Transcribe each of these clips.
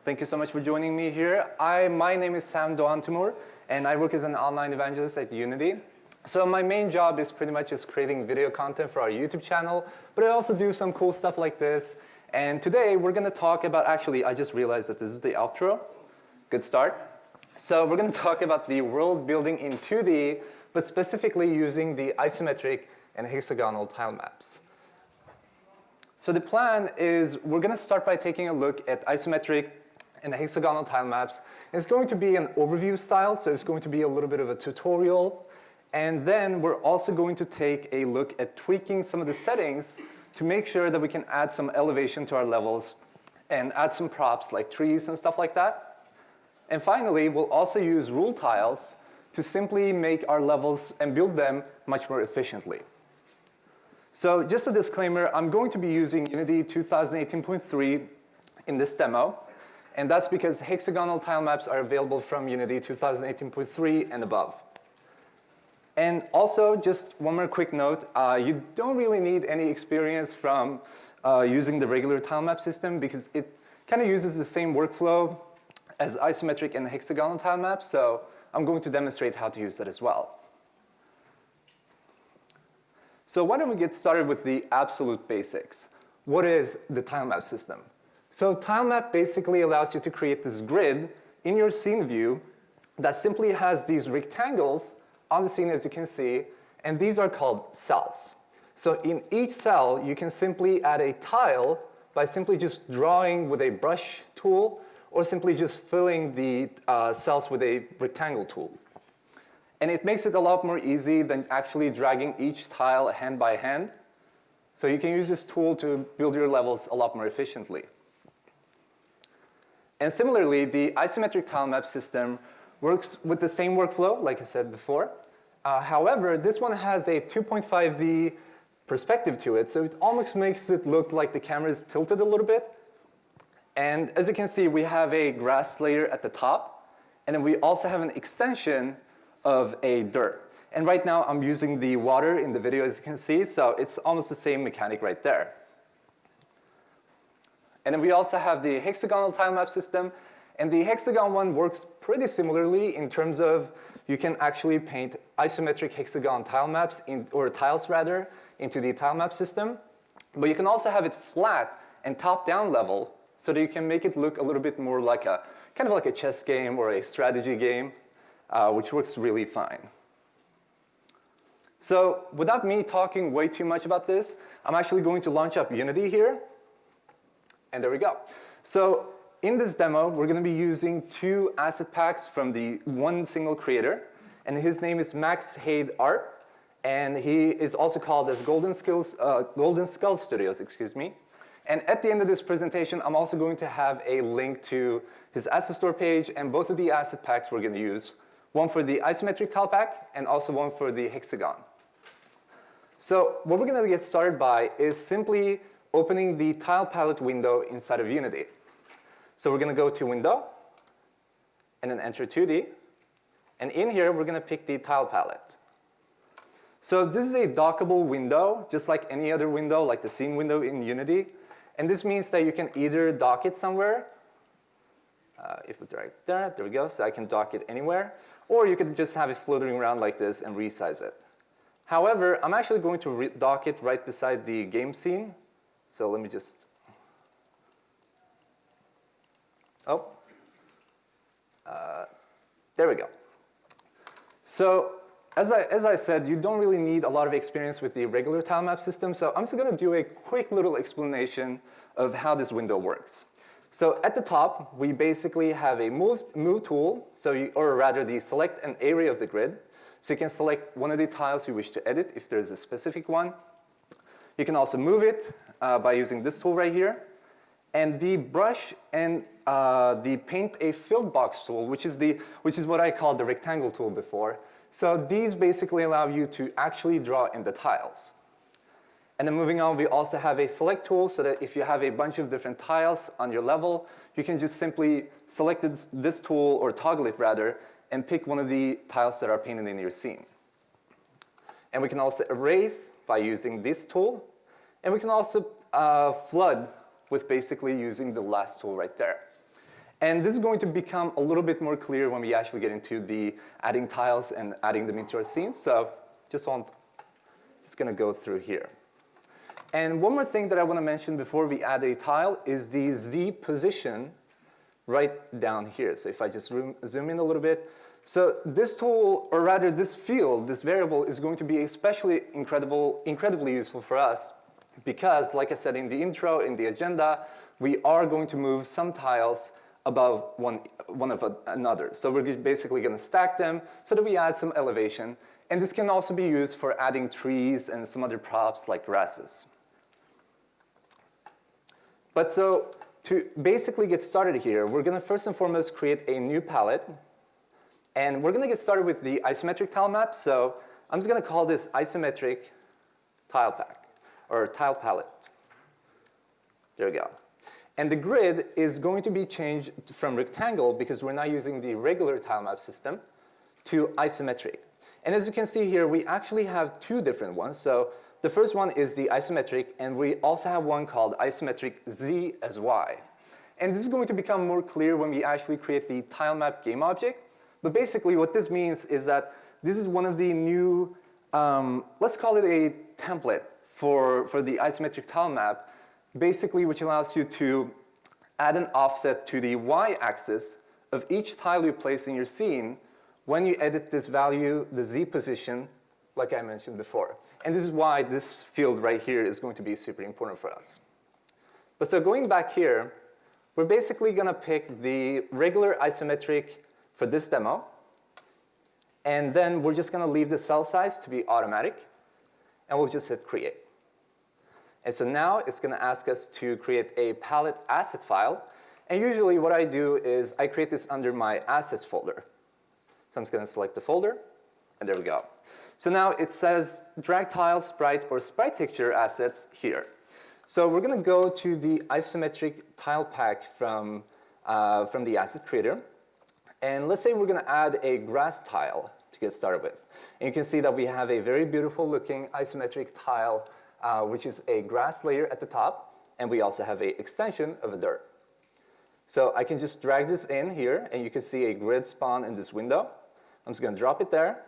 Thank you so much for joining me here. My name is Dogantimur, and I work as an online evangelist at Unity. So my main job is pretty much just creating video content for our YouTube channel, but I also do some cool stuff like this. And today we're going to talk about, actually, I just realized that this is the outro. Good start. So we're going to talk about the world building in 2D, but specifically using the isometric and hexagonal tile maps. So the plan is we're going to start by taking a look at isometric and hexagonal tile maps. It's going to be an overview style, so it's going to be a little bit of a tutorial. And then we're also going to take a look at tweaking some of the settings to make sure that we can add some elevation to our levels and add some props like trees and stuff like that. And finally, we'll also use rule tiles to simply make our levels and build them much more efficiently. So just a disclaimer, I'm going to be using Unity 2018.3 in this demo, and that's because hexagonal tile maps are available from Unity 2018.3 and above. And also, just one more quick note, you don't really need any experience from using the regular tile map system because it kind of uses the same workflow as isometric and hexagonal tile maps, so I'm going to demonstrate how to use that as well. So why don't we get started with the absolute basics. What is the tile map system? So tile map basically allows you to create this grid in your scene view that simply has these rectangles on the scene, as you can see, and these are called cells. So in each cell, you can simply add a tile by simply just drawing with a brush tool or simply just filling the cells with a rectangle tool. And it makes it a lot more easy than actually dragging each tile hand by hand. So you can use this tool to build your levels a lot more efficiently. And similarly, the isometric tile map system works with the same workflow, like I said before. However, this one has a 2.5D perspective to it, so it almost makes it look like the camera is tilted a little bit. And as you can see, we have a grass layer at the top, and then we also have an extension of a dirt. And right now I'm using the water in the video, as you can see, so it's almost the same mechanic right there. And then we also have the hexagonal tile map system, and the hexagon one works pretty similarly in terms of you can actually paint isometric hexagon tile maps, or tiles rather, into the tile map system. But you can also have it flat and top-down level so that you can make it look a little bit more like a, kind of like a chess game or a strategy game. Which works really fine. So without me talking way too much about this, I'm actually going to launch up Unity here. And there we go. So in this demo, we're going to be using two asset packs from the one single creator. And his name is Max Haid Art. And he is also called as Golden Skull Studios, excuse me. And at the end of this presentation, I'm also going to have a link to his asset store page and both of the asset packs we're going to use. One for the isometric tile pack, and also one for the hexagon. So what we're going to get started by is simply opening the tile palette window inside of Unity. So we're going to go to Window, and then enter 2D. And in here, we're going to pick the tile palette. So this is a dockable window, just like any other window, like the scene window in Unity. And this means that you can either dock it somewhere. If we drag there we go, so I can dock it anywhere. Or you could just have it floating around like this and resize it. However, I'm actually going to dock it right beside the game scene. So let me just, there we go. So as I said, you don't really need a lot of experience with the regular tile map system, so I'm just going to do a quick little explanation of how this window works. So at the top, we basically have a move tool, or rather the select an area of the grid. So you can select one of the tiles you wish to edit if there's a specific one. You can also move it by using this tool right here. And the brush and the paint a filled box tool, which is what I called the rectangle tool before. So these basically allow you to actually draw in the tiles. And then moving on, we also have a select tool so that if you have a bunch of different tiles on your level, you can just simply select this tool, or toggle it rather, and pick one of the tiles that are painted in your scene. And we can also erase by using this tool. And we can also flood with basically using the last tool right there. And this is going to become a little bit more clear when we actually get into the adding tiles and adding them into our scenes. So just going to go through here. And one more thing that I want to mention before we add a tile is the Z position right down here. So if I just zoom in a little bit. So this tool, or rather this field, this variable, is going to be especially incredibly useful for us because, like I said in the intro, in the agenda, we are going to move some tiles above one of another. So we're basically going to stack them so that we add some elevation. And this can also be used for adding trees and some other props like grasses. But so to basically get started here, we're going to first and foremost create a new palette. And we're going to get started with the isometric tile map. So I'm just going to call this isometric tile pack or tile palette. There we go. And the grid is going to be changed from rectangle because we're now using the regular tile map system to isometric. And as you can see here, we actually have two different ones. So the first one is the isometric, and we also have one called isometric Z as Y. And this is going to become more clear when we actually create the tile map game object. But basically what this means is that this is one of the new, let's call it a template for the isometric tile map, basically which allows you to add an offset to the y-axis of each tile you place in your scene when you edit this value, the Z position, like I mentioned before. And this is why this field right here is going to be super important for us. But so going back here, we're basically going to pick the regular isometric for this demo. And then we're just going to leave the cell size to be automatic. And we'll just hit create. And so now it's going to ask us to create a palette asset file. And usually what I do is I create this under my assets folder. So I'm just going to select the folder. And there we go. So now it says drag tile, sprite, or sprite texture assets here. So we're going to go to the isometric tile pack from the asset creator. And let's say we're going to add a grass tile to get started with. And you can see that we have a very beautiful looking isometric tile, which is a grass layer at the top. And we also have an extension of a dirt. So I can just drag this in here, and you can see a grid spawn in this window. I'm just going to drop it there.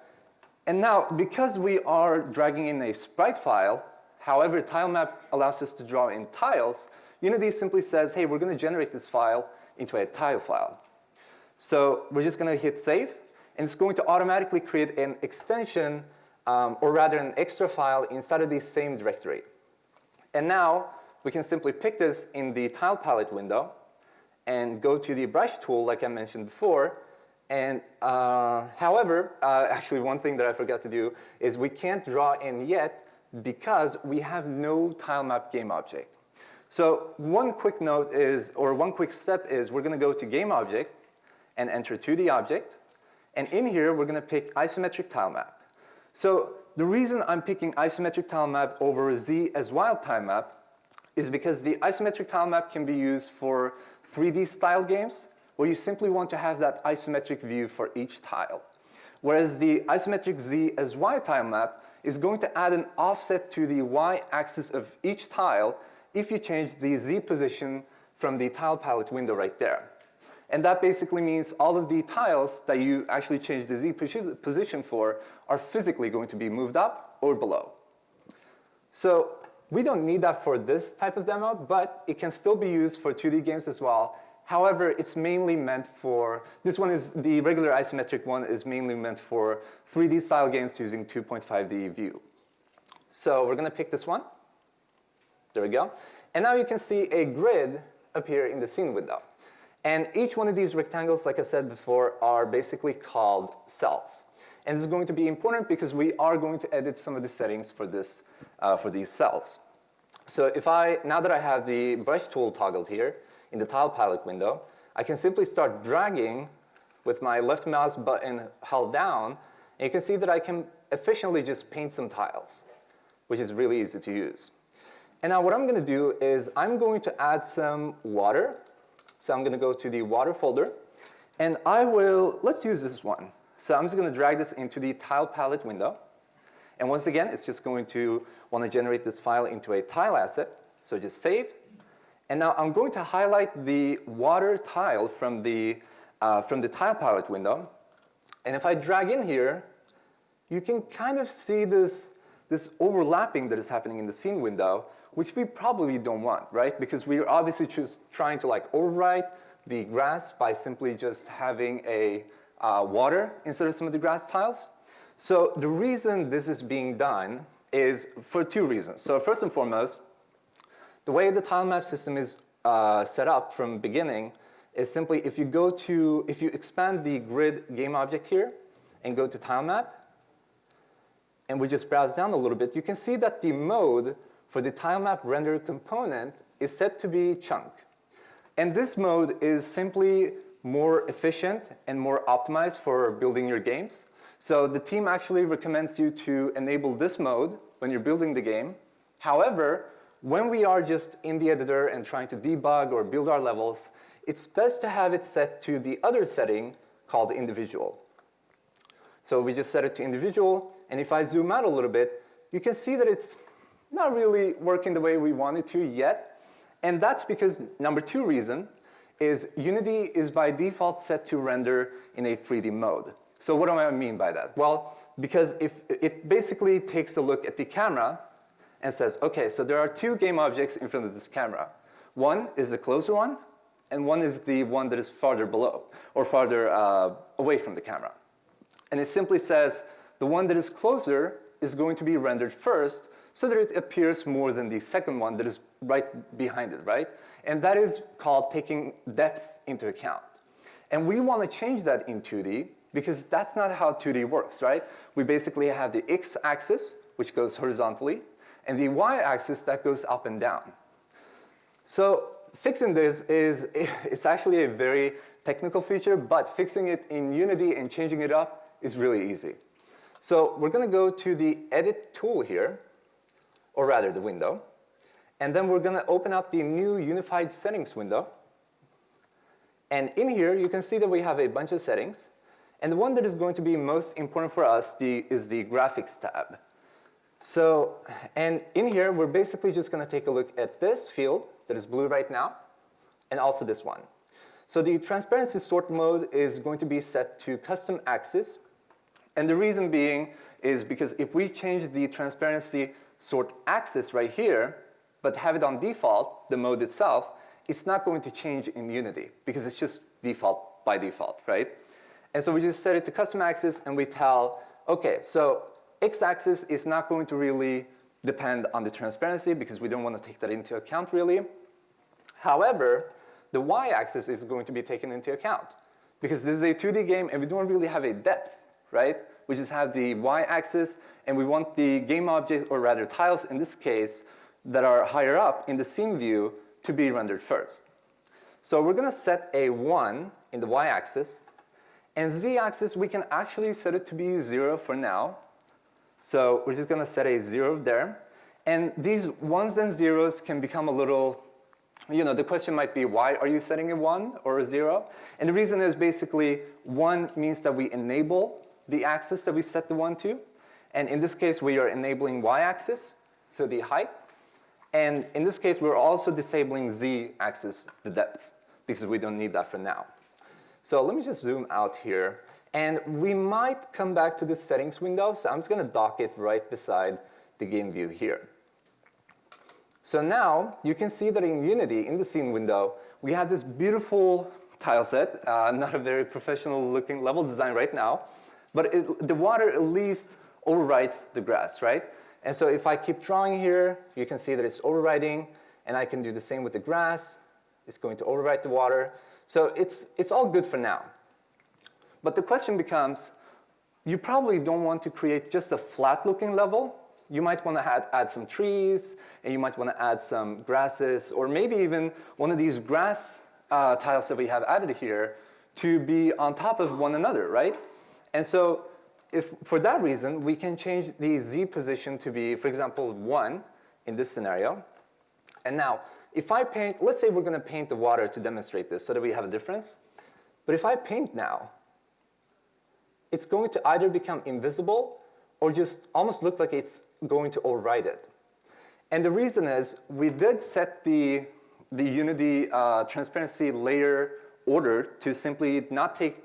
And now, because we are dragging in a sprite file, however, tilemap allows us to draw in tiles, Unity simply says, hey, we're going to generate this file into a tile file. So we're just going to hit save, and it's going to automatically create an extension, or rather an extra file inside of the same directory. And now we can simply pick this in the tile palette window and go to the brush tool like I mentioned before. And however, actually one thing that I forgot to do is we can't draw in yet because we have no tilemap game object. So one quick note is, or one quick step is, we're going to go to game object and enter 2D object. And in here, we're going to pick isometric tilemap. So the reason I'm picking isometric tilemap over Z as wild tilemap is because the isometric tilemap can be used for 3D style games where you simply want to have that isometric view for each tile. Whereas the isometric Z as Y tilemap is going to add an offset to the y-axis of each tile if you change the Z position from the tile palette window right there. And that basically means all of the tiles that you actually change the Z position for are physically going to be moved up or below. So we don't need that for this type of demo, but it can still be used for 2D games as well. However, it's mainly meant for, this one is, the regular isometric one is mainly meant for 3D style games using 2.5D view. So we're going to pick this one. There we go. And now you can see a grid appear in the scene window. And each one of these rectangles, like I said before, are basically called cells. And this is going to be important because we are going to edit some of the settings for this, for these cells. So if now that I have the brush tool toggled here in the tile palette window, I can simply start dragging with my left mouse button held down, and you can see that I can efficiently just paint some tiles, which is really easy to use. And now what I'm going to do is I'm going to add some water. So I'm going to go to the water folder, and let's use this one. So I'm just going to drag this into the tile palette window. And once again, it's just going to want to generate this file into a tile asset. So just save. And now I'm going to highlight the water tile from the tile palette window. And if I drag in here, you can kind of see this overlapping that is happening in the scene window, which we probably don't want, right? Because we're obviously just trying to like overwrite the grass by simply just having a water instead of some of the grass tiles. So the reason this is being done is for two reasons. So first and foremost, the way the tilemap system is set up from the beginning is simply if you expand the grid game object here and go to tilemap, and we just browse down a little bit, you can see that the mode for the tilemap render component is set to be chunk. And this mode is simply more efficient and more optimized for building your games. So the team actually recommends you to enable this mode when you're building the game. However, when we are just in the editor and trying to debug or build our levels, it's best to have it set to the other setting called individual. So we just set it to individual, and if I zoom out a little bit, you can see that it's not really working the way we want it to yet. And that's because number two reason is Unity is by default set to render in a 3D mode. So what do I mean by that? Well, because if it basically takes a look at the camera and says, okay, so there are two game objects in front of this camera. One is the closer one, and one is the one that is farther below, or farther away from the camera. And it simply says the one that is closer is going to be rendered first so that it appears more than the second one that is right behind it, right? And that is called taking depth into account. And we want to change that in 2D because that's not how 2D works, right? We basically have the x-axis, which goes horizontally, and the y-axis that goes up and down. So fixing this it's actually a very technical feature, but fixing it in Unity and changing it up is really easy. So we're going to go to the edit tool here, or rather the window, and then we're going to open up the new unified settings window. And in here, you can see that we have a bunch of settings. And the one that is going to be most important for us is the graphics tab. So, and in here, we're basically just going to take a look at this field that is blue right now, and also this one. So the transparency sort mode is going to be set to custom axis. And the reason being is because if we change the transparency sort axis right here, but have it on default, the mode itself, it's not going to change in Unity because it's just default by default, right? And so we just set it to custom axis and we tell, okay, so x-axis is not going to really depend on the transparency because we don't want to take that into account really. However, the y-axis is going to be taken into account because this is a 2D game and we don't really have a depth, right? We just have the y-axis and we want the game object, or rather tiles in this case, that are higher up in the scene view to be rendered first. So we're going to set a 1 in the y-axis, and z-axis we can actually set it to be 0 for now. So we're just going to set a 0 there. And these 1s and 0s can become a little, the question might be, why are you setting a 1 or a 0? And the reason is basically 1 means that we enable the axis that we set the 1 to. And in this case, we are enabling y-axis, so the height. And in this case, we're also disabling z-axis, the depth, because we don't need that for now. So let me just zoom out here. And we might come back to the settings window, so I'm just going to dock it right beside the game view here. So now you can see that in Unity, in the scene window, we have this beautiful tile set, not a very professional looking level design right now, but the water at least overwrites the grass, right? And so if I keep drawing here, you can see that it's overwriting, and I can do the same with the grass. It's going to overwrite the water. So it's all good for now. But the question becomes, you probably don't want to create just a flat-looking level. You might want to add some trees, and you might want to add some grasses, or maybe even one of these grass tiles that we have added here to be on top of one another, right? And so if for that reason, we can change the z position to be, for example, 1 in this scenario. And now, if I paint, let's say we're going to paint the water to demonstrate this so that we have a difference. But if I paint now, it's going to either become invisible or just almost look like it's going to overwrite it. And the reason is we did set the the Unity transparency layer order to simply not take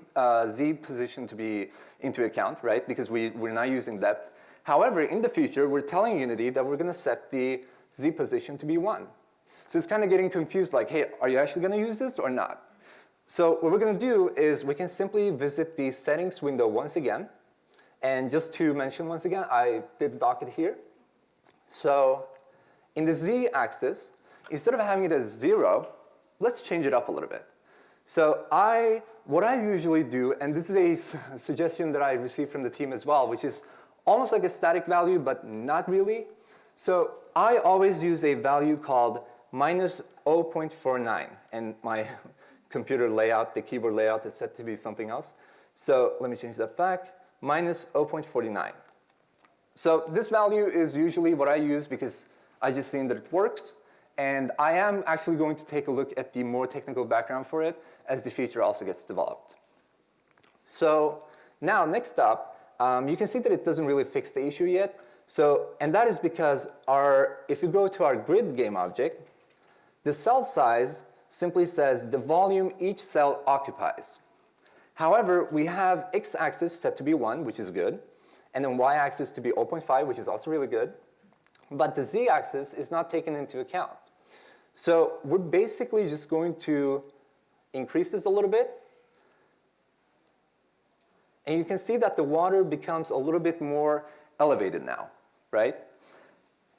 Z position to be into account, right? Because we're not using depth. However, in the future, we're telling Unity that we're going to set the Z position to be 1. So it's kind of getting confused, like, hey, are you actually going to use this or not? So what we're going to do is we can simply visit the settings window once again. And just to mention once again, I did dock it here. So in the Z axis, instead of having it as 0, let's change it up a little bit. So what I usually do, and this is a suggestion that I received from the team as well, which is almost like a static value, but not really. So I always use a value called minus 0.49, and my computer layout, the keyboard layout is set to be something else. So let me change that back, minus 0.49. So this value is usually what I use because I just seen that it works. And I am actually going to take a look at the more technical background for it as the feature also gets developed. So now, next up, you can see that it doesn't really fix the issue yet. So, and that is because if you go to our grid game object, the cell size simply says the volume each cell occupies. However, we have x-axis set to be 1, which is good, and then y-axis to be 0.5, which is also really good. But the z-axis is not taken into account. So we're basically just going to increase this a little bit. And you can see that the water becomes a little bit more elevated now, right?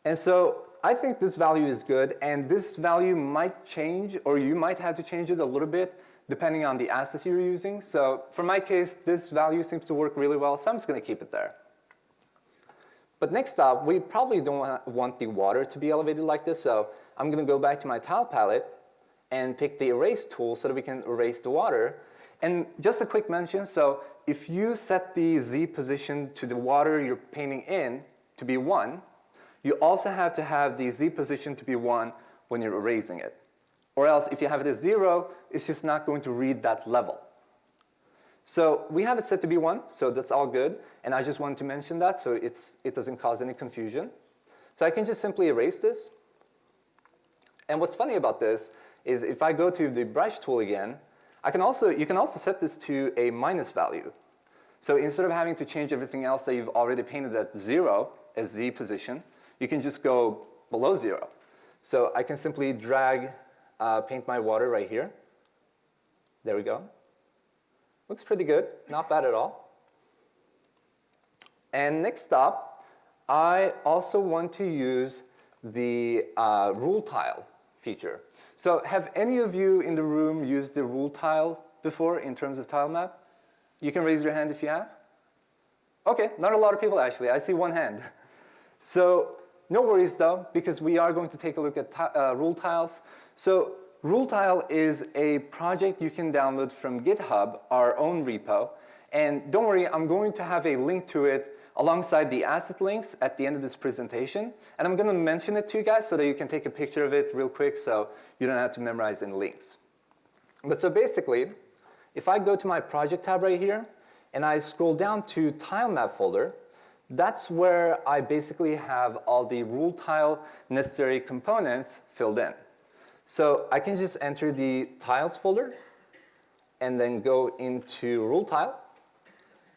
And so I think this value is good, and this value might change, or you might have to change it a little bit depending on the assets you're using. So for my case, this value seems to work really well, so I'm just going to keep it there. But next up, we probably don't want the water to be elevated like this, so I'm going to go back to my tile palette and pick the erase tool so that we can erase the water. And just a quick mention, so if you set the Z position to the water you're painting in to be 1, you also have to have the Z position to be 1 when you're erasing it. Or else, if you have it as 0, it's just not going to read that level. So we have it set to be 1, so that's all good. And I just wanted to mention that so it doesn't cause any confusion. So I can just simply erase this. And what's funny about this is if I go to the brush tool again, you can also set this to a minus value. So instead of having to change everything else that you've already painted at 0 as Z position, you can just go below 0. So I can simply drag, paint my water right here. There we go. Looks pretty good, not bad at all. And next up, I also want to use the rule tile feature. So have any of you in the room used the rule tile before in terms of tile map? You can raise your hand if you have. Okay, not a lot of people actually. I see one hand. So no worries though, because we are going to take a look at rule tiles. So rule tile is a project you can download from GitHub, our own repo. And don't worry, I'm going to have a link to it alongside the asset links at the end of this presentation. And I'm going to mention it to you guys so that you can take a picture of it real quick so you don't have to memorize any links. But so basically, if I go to my project tab right here and I scroll down to tile map folder, that's where I basically have all the rule tile necessary components filled in. So I can just enter the tiles folder and then go into rule tile.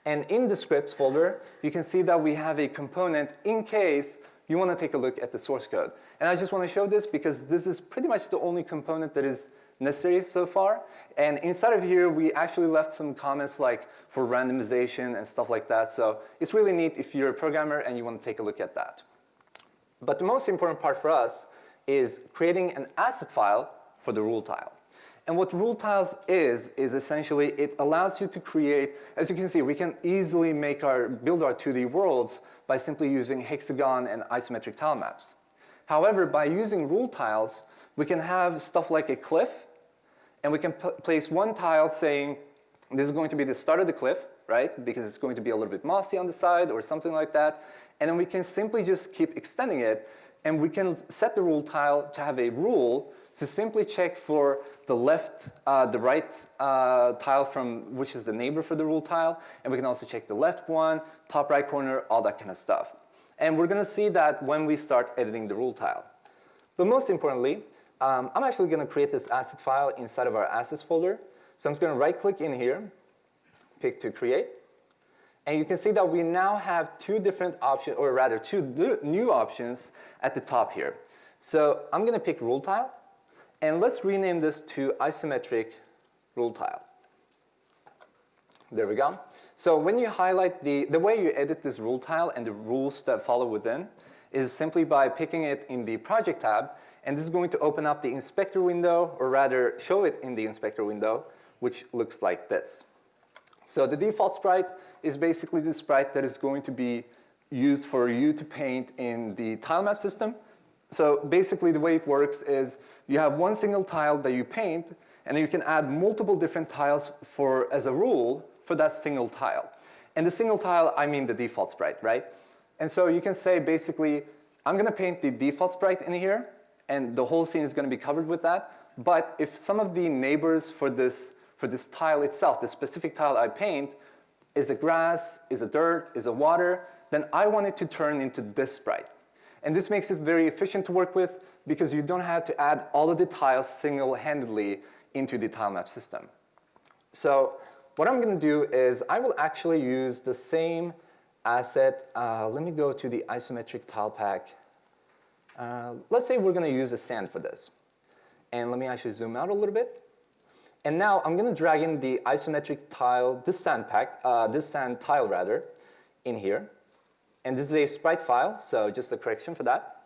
And in the scripts folder, you can see that we have a component in case you want to take a look at the source code. And I just want to show this because this is pretty much the only component that is necessary so far. And inside of here, we actually left some comments like for randomization and stuff like that. So it's really neat if you're a programmer and you want to take a look at that. But the most important part for us is creating an asset file for the rule tile. And what rule tiles is essentially it allows you to create, as you can see, we can easily build our 2D worlds by simply using hexagon and isometric tile maps. However, by using rule tiles, we can have stuff like a cliff, and we can place one tile saying this is going to be the start of the cliff, right? Because it's going to be a little bit mossy on the side or something like that. And then we can simply just keep extending it, and we can set the rule tile to have a rule to simply check for the right tile from which is the neighbor for the rule tile, and we can also check the left one, top right corner, all that kind of stuff. And we're going to see that when we start editing the rule tile. But most importantly, I'm actually going to create this asset file inside of our assets folder. So I'm just going to right-click in here, pick to create. And you can see that we now have two different options, or rather two new options at the top here. So I'm going to pick rule tile, and let's rename this to isometric rule tile. There we go. So when you highlight the way you edit this rule tile and the rules that follow within is simply by picking it in the project tab, and this is going to open up the inspector window, or rather show it in the inspector window, which looks like this. So the default sprite is basically the sprite that is going to be used for you to paint in the tilemap system. So basically the way it works is you have one single tile that you paint, and then you can add multiple different tiles as a rule for that single tile. And the single tile, I mean the default sprite, right? And so you can say basically, I'm going to paint the default sprite in here, and the whole scene is going to be covered with that. But if some of the neighbors for this tile itself, the specific tile I paint, is a grass, is a dirt, is a water, then I want it to turn into this sprite. And this makes it very efficient to work with because you don't have to add all of the tiles single-handedly into the tilemap system. So what I'm going to do is I will actually use the same asset. Let me go to the isometric tile pack. Let's say we're going to use a sand for this. And let me actually zoom out a little bit. And now I'm going to drag in the isometric tile, this sand tile rather, in here. And this is a sprite file, so just a correction for that.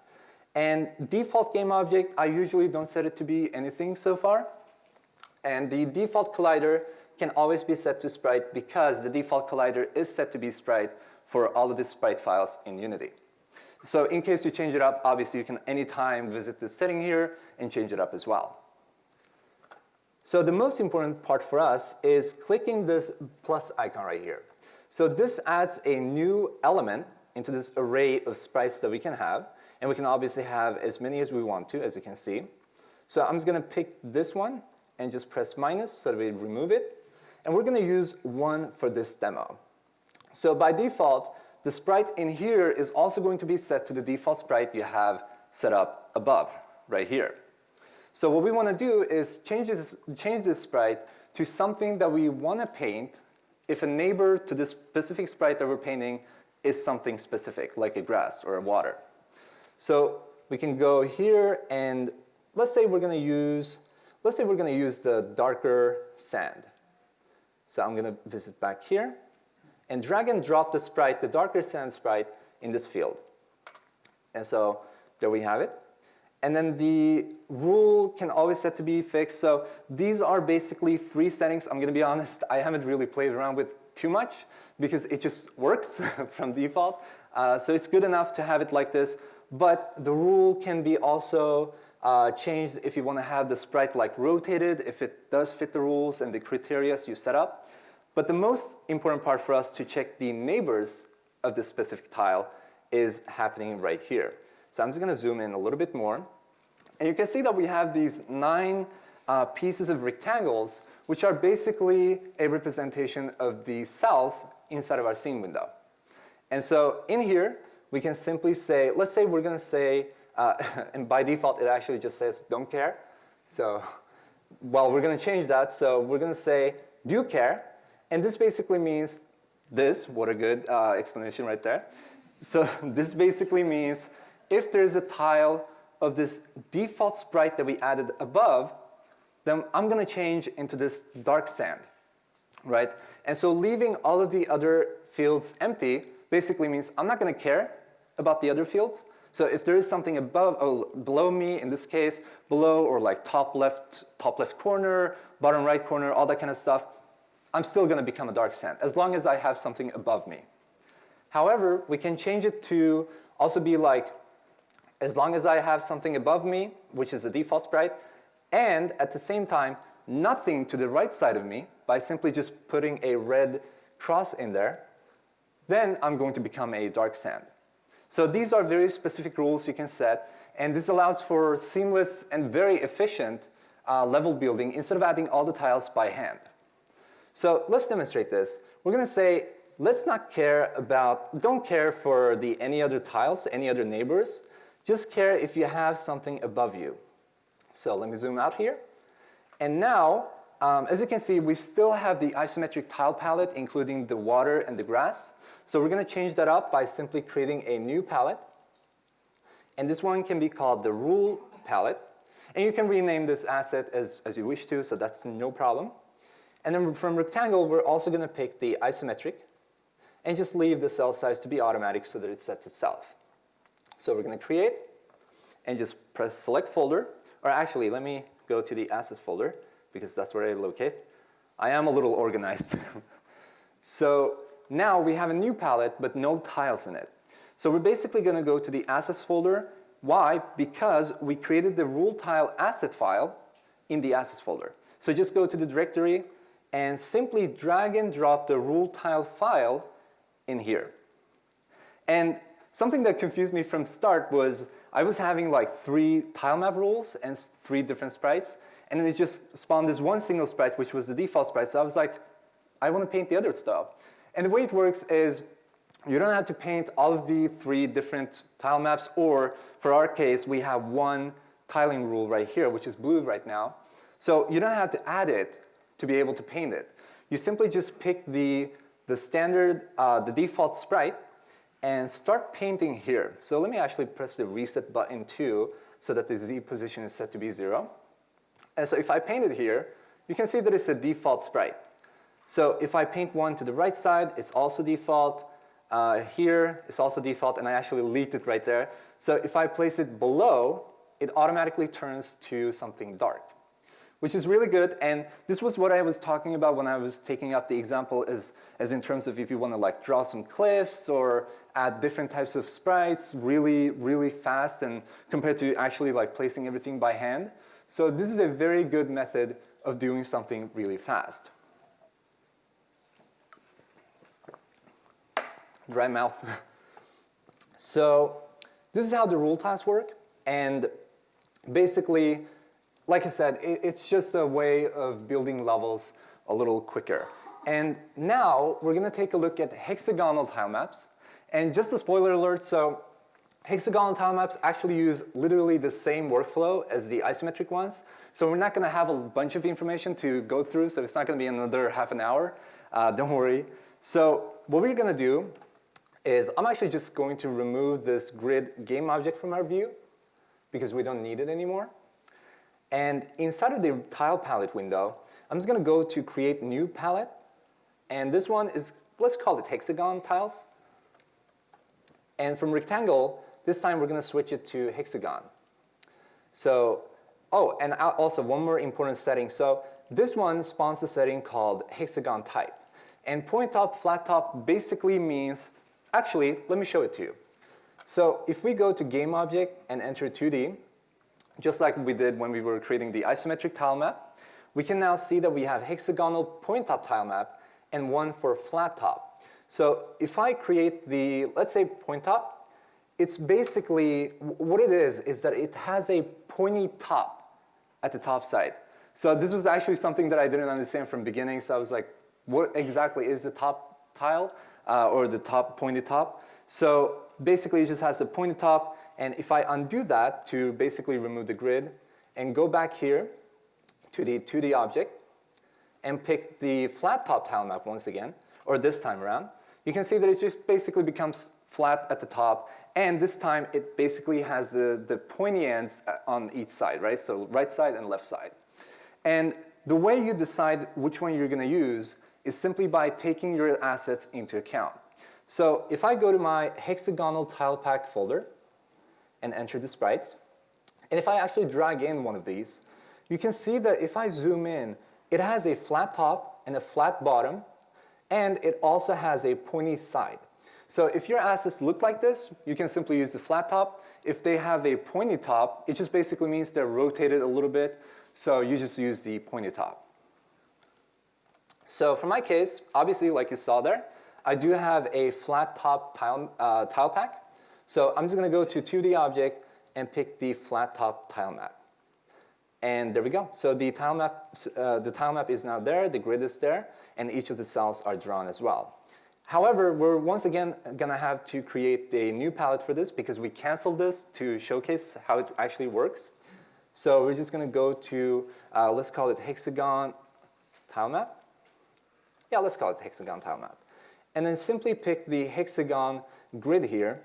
And default game object, I usually don't set it to be anything so far. And the default collider can always be set to sprite because the default collider is set to be sprite for all of the sprite files in Unity. So in case you change it up, obviously you can anytime visit this setting here and change it up as well. So the most important part for us is clicking this plus icon right here. So this adds a new element into this array of sprites that we can have. And we can obviously have as many as we want to, as you can see. So I'm just going to pick this one and just press minus so that we remove it. And we're going to use 1 for this demo. So by default, the sprite in here is also going to be set to the default sprite you have set up above, right here. So what we want to do is change this sprite to something that we want to paint if a neighbor to this specific sprite that we're painting is something specific, like a grass or a water. So we can go here and let's say we're going to use the darker sand. So I'm going to visit back here and drag and drop the sprite, the darker sand sprite, in this field. And so there we have it. And then the rule can always set to be fixed. So these are basically 3 settings. I'm going to be honest, I haven't really played around with too much because it just works from default. So it's good enough to have it like this. But the rule can be also changed if you want to have the sprite like rotated, if it does fit the rules and the criteria you set up. But the most important part for us to check the neighbors of this specific tile is happening right here. So I'm just going to zoom in a little bit more. And you can see that we have these 9 pieces of rectangles, which are basically a representation of the cells inside of our scene window. And so in here, we can simply say, let's say we're going to say, and by default, it actually just says don't care. So, well, we're going to change that. So we're going to say do care. And this basically means this. What a good explanation right there. So this basically means if there's a tile of this default sprite that we added above, then I'm going to change into this dark sand, right? And so leaving all of the other fields empty basically means I'm not going to care about the other fields. So if there is something above or below me, in this case, below or like top left corner, bottom right corner, all that kind of stuff, I'm still going to become a dark sand as long as I have something above me. However, we can change it to also be like, as long as I have something above me, which is the default sprite, and at the same time, nothing to the right side of me by simply just putting a red cross in there, then I'm going to become a dark sand. So these are very specific rules you can set, and this allows for seamless and very efficient level building instead of adding all the tiles by hand. So let's demonstrate this. We're going to say, don't care for any other tiles, any other neighbors. Just care if you have something above you. So let me zoom out here. And now, as you can see, we still have the isometric tile palette, including the water and the grass. So we're going to change that up by simply creating a new palette. And this one can be called the rule palette. And you can rename this asset as you wish to, so that's no problem. And then from rectangle, we're also going to pick the isometric and just leave the cell size to be automatic so that it sets itself. So we're going to create and just press select folder. Or actually, let me go to the assets folder because that's where I locate. I am a little organized. So now we have a new palette, but no tiles in it. So we're basically going to go to the assets folder. Why? Because we created the rule tile asset file in the assets folder. So just go to the directory and simply drag and drop the rule tile file in here. And something that confused me from start was I was having like 3 tile map rules and 3 different sprites, and then it just spawned this one single sprite, which was the default sprite. So I was like, I want to paint the other stuff. And the way it works is you don't have to paint all of the 3 different tile maps, or for our case, we have one tiling rule right here, which is blue right now. So you don't have to add it to be able to paint it. You simply just pick the standard, the default sprite, and start painting here. So let me actually press the reset button too, so that the Z position is set to be 0. And so if I paint it here, you can see that it's a default sprite. So if I paint one to the right side, it's also default. Here, it's also default, and I actually leaked it right there. So if I place it below, it automatically turns to something dark, which is really good. And this was what I was talking about when I was taking up the example as in terms of if you want to like draw some cliffs or add different types of sprites really, really fast and compared to actually like placing everything by hand. So this is a very good method of doing something really fast. Dry mouth. So this is how the rule tiles work. And basically, like I said, it's just a way of building levels a little quicker. And now we're going to take a look at hexagonal tile maps. And just a spoiler alert, so hexagonal tile maps actually use literally the same workflow as the isometric ones. So we're not going to have a bunch of information to go through, so it's not going to be another half an hour. Don't worry. So what we're going to do is I'm actually just going to remove this grid game object from our view because we don't need it anymore. And inside of the tile palette window, I'm just going to go to create new palette. And this one is, let's call it hexagon tiles. And from rectangle, this time we're going to switch it to hexagon. So, oh, and also one more important setting. So this one spawns a setting called hexagon type. And point top, flat top basically means, actually, let me show it to you. So if we go to game object and enter 2D, just like we did when we were creating the isometric tile map, we can now see that we have hexagonal point top tile map and one for flat top. So if I create the, let's say, point top, it's basically, what it is that it has a pointy top at the top side. So this was actually something that I didn't understand from the beginning. So I was like, what exactly is the top tile or the top pointy top? So basically it just has a pointy top. And if I undo that to basically remove the grid and go back here to the 2D object and pick the flat top tile map once again, or this time around, you can see that it just basically becomes flat at the top. And this time it basically has the pointy ends on each side, right? So right side and left side. And the way you decide which one you're going to use is simply by taking your assets into account. So if I go to my hexagonal tile pack folder and enter the sprites, and if I actually drag in one of these, you can see that if I zoom in, it has a flat top and a flat bottom, and it also has a pointy side. So if your assets look like this, you can simply use the flat top. If they have a pointy top, it just basically means they're rotated a little bit, so you just use the pointy top. So for my case, obviously, like you saw there, I do have a flat top tile pack. So I'm just going to go to 2D object and pick the flat top tile map. And there we go. So the tile map is now there, the grid is there, and each of the cells are drawn as well. However, we're once again going to have to create a new palette for this because we canceled this to showcase how it actually works. So we're just going to go to, let's call it hexagon tilemap. Yeah, let's call it hexagon tilemap. And then simply pick the hexagon grid here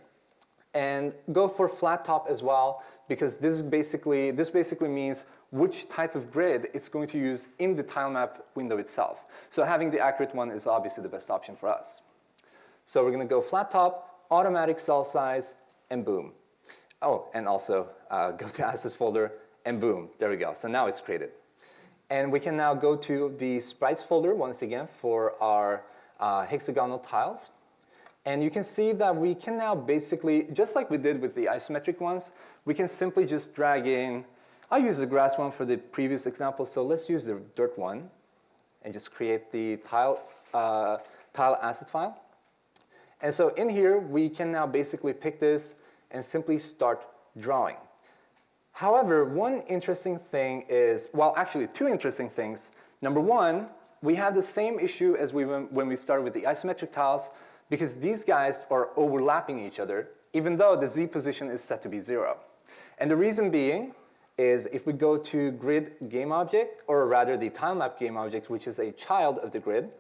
and go for flat top as well, because this basically means which type of grid it's going to use in the tilemap window itself. So having the accurate one is obviously the best option for us. So we're going to go flat top, automatic cell size, and boom. Oh, and also go to assets folder, and boom, there we go. So now it's created. And we can now go to the sprites folder once again for our hexagonal tiles. And you can see that we can now basically, just like we did with the isometric ones, we can simply just drag in. I'll use the grass one for the previous example, so let's use the dirt one and just create the tile asset file. And so in here, we can now basically pick this and simply start drawing. However, one interesting thing is, well, actually two interesting things. Number one, we have the same issue as when we started with the isometric tiles, because these guys are overlapping each other, even though the Z position is set to be 0. And the reason being is if we go to grid game object, or rather the tilemap game object, which is a child of the grid,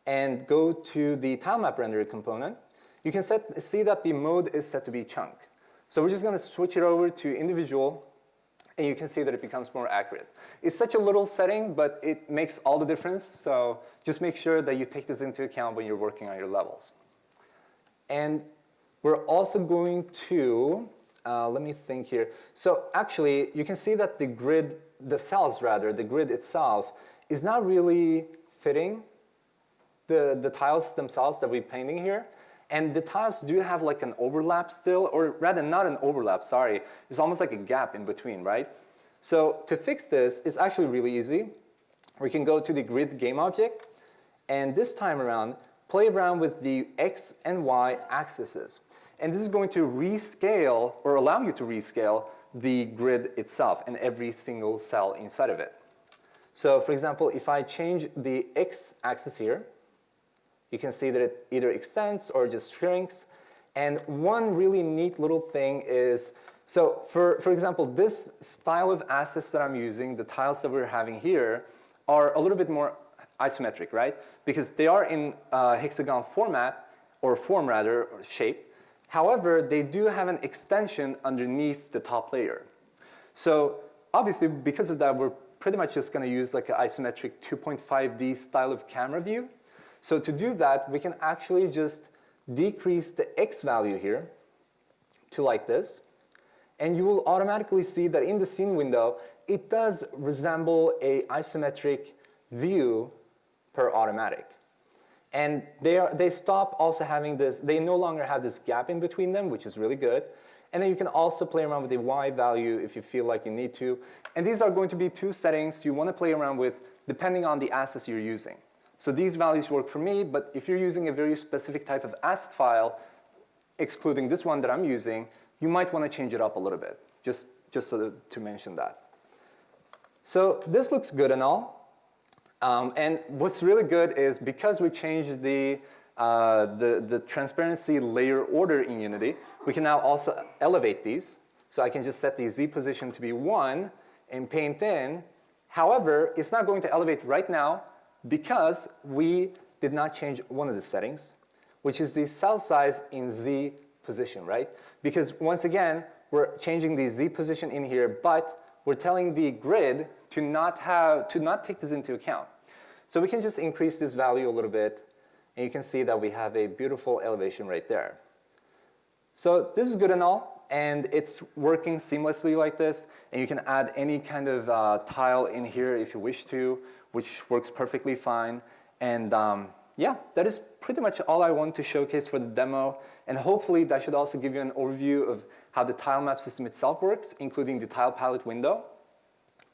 and go to the tilemap renderer component, you can see that the mode is set to be chunk. So we're just going to switch it over to individual, and you can see that it becomes more accurate. It's such a little setting, but it makes all the difference. So just make sure that you take this into account when you're working on your levels. And we're also going to, let me think here. So actually, you can see that the grid, the grid itself is not really fitting the tiles themselves that we're painting here. And the tiles do have like an overlap still, or rather not an overlap, sorry. It's almost like a gap in between, right? So to fix this, it's actually really easy. We can go to the grid game object, and this time around, play around with the X and Y axes. And this is going to rescale, or allow you to rescale, the grid itself and every single cell inside of it. So for example, if I change the X axis here, you can see that it either extends or just shrinks. And one really neat little thing is, so for example, this style of assets that I'm using, the tiles that we're having here, are a little bit more isometric, right? Because they are in hexagon format, or form rather, or shape. However, they do have an extension underneath the top layer. So obviously, because of that, we're pretty much just going to use like an isometric 2.5D style of camera view. So to do that, we can actually just decrease the X value here to like this. And you will automatically see that in the scene window, it does resemble a isometric view per automatic. And they stop also having this, they no longer have this gap in between them, which is really good. And then you can also play around with the Y value if you feel like you need to. And these are going to be two settings you want to play around with depending on the assets you're using. So these values work for me, but if you're using a very specific type of asset file, excluding this one that I'm using, you might want to change it up a little bit, just so to mention that. So this looks good and all. And what's really good is because we changed the transparency layer order in Unity, we can now also elevate these. So I can just set the Z position to be 1 and paint in. However, it's not going to elevate right now because we did not change one of the settings, which is the cell size in Z position, right? Because once again, we're changing the Z position in here, but we're telling the grid to not take this into account. So we can just increase this value a little bit, and you can see that we have a beautiful elevation right there. So this is good and all, and it's working seamlessly like this, and you can add any kind of tile in here if you wish to, which works perfectly fine. And yeah, that is pretty much all I want to showcase for the demo, and hopefully that should also give you an overview of how the tilemap system itself works, including the tile palette window.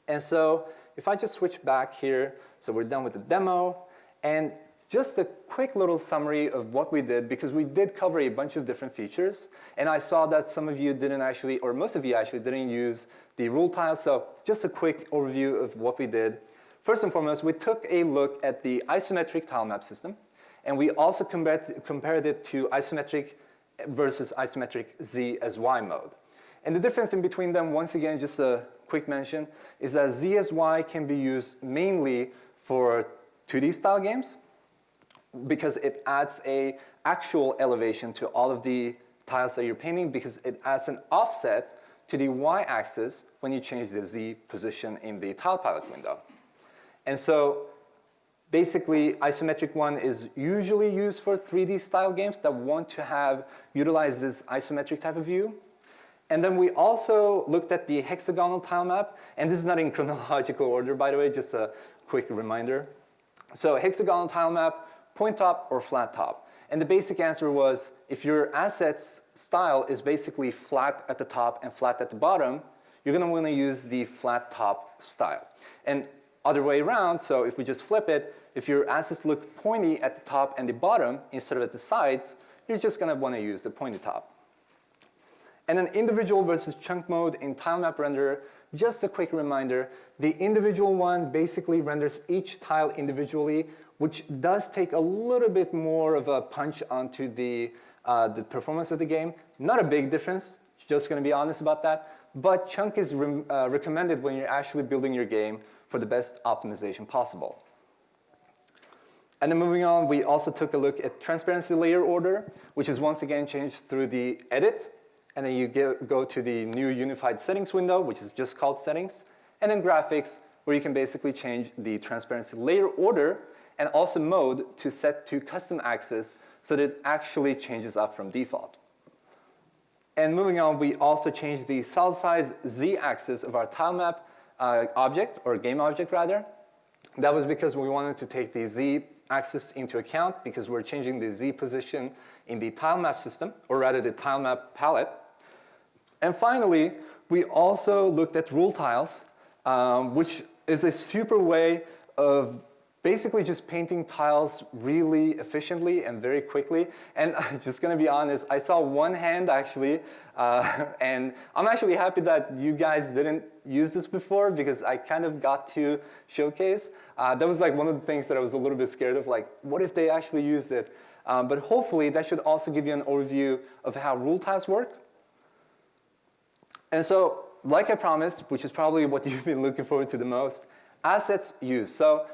And so if I just switch back here, so we're done with the demo, and just a quick little summary of what we did, because we did cover a bunch of different features, and I saw that some of you didn't actually, or most of you actually didn't use the rule tile, so just a quick overview of what we did. First and foremost, we took a look at the isometric tilemap system, and we also compared it to isometric versus isometric Z as Y mode. And the difference in between them, once again, just a quick mention is that ZSY can be used mainly for 2D style games because it adds a actual elevation to all of the tiles that you're painting because it adds an offset to the y-axis when you change the z position in the tile palette window. And so basically, isometric one is usually used for 3D style games that want to utilize this isometric type of view. And then we also looked at the hexagonal tile map, and this is not in chronological order, by the way, just a quick reminder. So hexagonal tile map, point top or flat top. And the basic answer was, if your asset's style is basically flat at the top and flat at the bottom, you're going to want to use the flat top style. And other way around, so if we just flip it, if your assets look pointy at the top and the bottom instead of at the sides, you're just going to want to use the pointy top. And then individual versus chunk mode in tilemap renderer, just a quick reminder, the individual one basically renders each tile individually, which does take a little bit more of a punch onto the performance of the game. Not a big difference, just going to be honest about that. But chunk is recommended when you're actually building your game for the best optimization possible. And then moving on, we also took a look at transparency layer order, which is once again changed through the edit. And then you go to the new unified settings window, which is just called settings. And then graphics, where you can basically change the transparency layer order and also mode to set to custom axis so that it actually changes up from default. And moving on, we also changed the solid size z-axis of our tilemap object, or game object rather. That was because we wanted to take the z-axis into account because we're changing the z position in the tilemap system, or rather the tilemap palette. And finally, we also looked at rule tiles, which is a super way of basically just painting tiles really efficiently and very quickly. And I'm just going to be honest, I saw one hand actually, and I'm actually happy that you guys didn't use this before because I kind of got to showcase. That was like one of the things that I was a little bit scared of, like what if they actually used it? But hopefully that should also give you an overview of how rule tiles work. And so, like I promised, which is probably what you've been looking forward to the most, assets used. So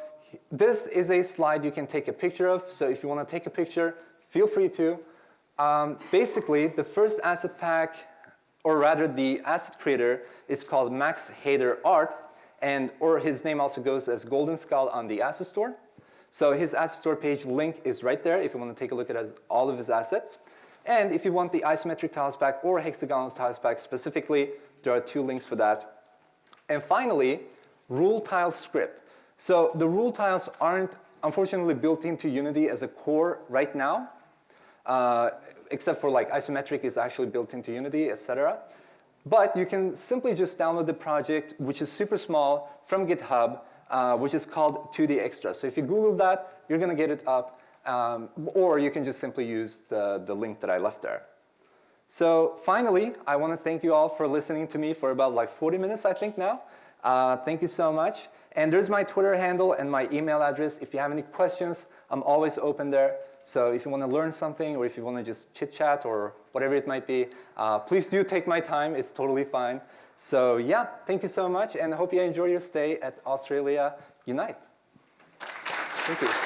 this is a slide you can take a picture of. So if you want to take a picture, feel free to. Basically, the first asset pack, or rather the asset creator, is called Max Hader Art, or his name also goes as Golden Skull on the asset store. So his asset store page link is right there if you want to take a look at all of his assets. And if you want the isometric tiles pack or hexagonal tiles pack specifically, there are 2 links for that. And finally, rule tile script. So the rule tiles aren't unfortunately built into Unity as a core right now, except for like isometric is actually built into Unity, etc. But you can simply just download the project, which is super small, from GitHub, which is called 2D Extra. So if you Google that, you're going to get it up. Or you can just simply use the link that I left there. So finally, I want to thank you all for listening to me for about like 40 minutes, I think now. Thank you so much. And there's my Twitter handle and my email address. If you have any questions, I'm always open there. So if you want to learn something or if you want to just chit-chat or whatever it might be, please do take my time. It's totally fine. So yeah, thank you so much, and I hope you enjoy your stay at Australia Unite. Thank you.